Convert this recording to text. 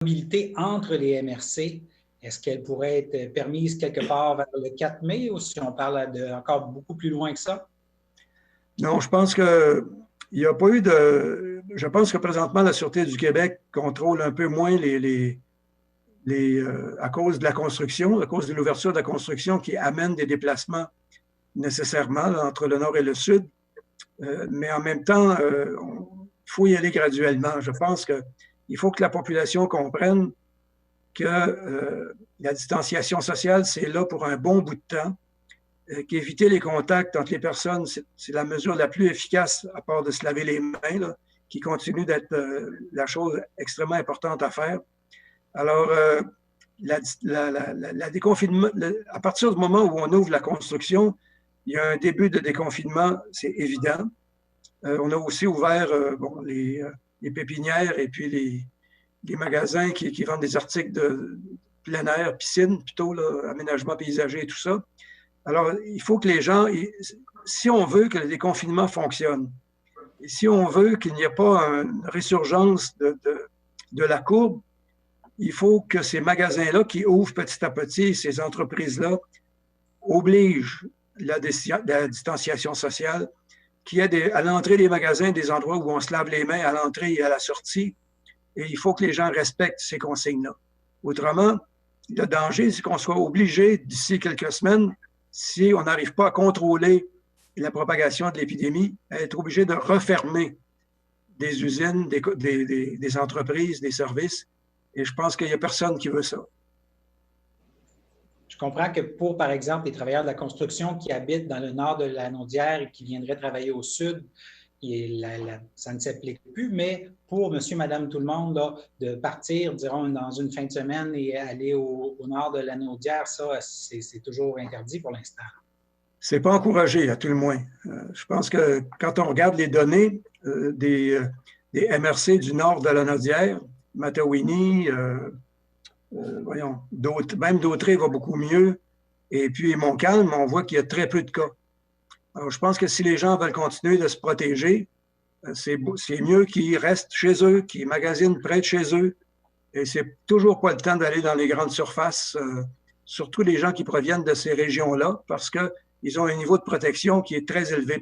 mobilité entre les MRC, est-ce qu'elle pourrait être permise quelque part vers le 4 mai ou si on parle de encore beaucoup plus loin que ça? Non, je pense que il n'y a pas eu de. Je pense que présentement, la Sûreté du Québec contrôle un peu moins à cause de la construction, à cause de l'ouverture de la construction qui amène des déplacements nécessairement là, entre le nord et le sud. Mais en même temps, il faut y aller graduellement. Je pense qu'il faut que la population comprenne que la distanciation sociale, c'est là pour un bon bout de temps, qu'éviter les contacts entre les personnes, c'est la mesure la plus efficace, à part de se laver les mains, là, qui continue d'être la chose extrêmement importante à faire. Alors, déconfinement, à partir du moment où on ouvre la construction, il y a un début de déconfinement, c'est évident. On a aussi ouvert les pépinières et puis les magasins qui vendent des articles de plein air, piscine plutôt, là, aménagement paysager et tout ça. Alors, il faut que les gens, si on veut que le déconfinement fonctionne, et si on veut qu'il n'y ait pas une résurgence de la courbe, il faut que ces magasins-là qui ouvrent petit à petit, ces entreprises-là, obligent la distanciation sociale, qu'il y ait à l'entrée des magasins des endroits où on se lave les mains à l'entrée et à la sortie, et il faut que les gens respectent ces consignes-là. Autrement, le danger, c'est qu'on soit obligé, d'ici quelques semaines, si on n'arrive pas à contrôler la propagation de l'épidémie, à être obligé de refermer des usines, des entreprises, des services. Et je pense qu'il n'y a personne qui veut ça. Je comprends que pour, par exemple, les travailleurs de la construction qui habitent dans le nord de la Naudière et qui viendraient travailler au sud, ça ne s'applique plus, mais pour monsieur, madame, tout le monde, là, de partir, dirons, dans une fin de semaine et aller au nord de la Naudière, ça, c'est toujours interdit pour l'instant. C'est pas encouragé, à tout le moins. Je pense que quand on regarde les données des MRC du nord de la Naudière, Matawini, voyons, même Dautrey va beaucoup mieux, et puis Montcalm, on voit qu'il y a très peu de cas. Alors, je pense que si les gens veulent continuer de se protéger, c'est mieux qu'ils restent chez eux, qu'ils magasinent près de chez eux. Et c'est toujours pas le temps d'aller dans les grandes surfaces, surtout les gens qui proviennent de ces régions-là, parce qu'ils ont un niveau de protection qui est très élevé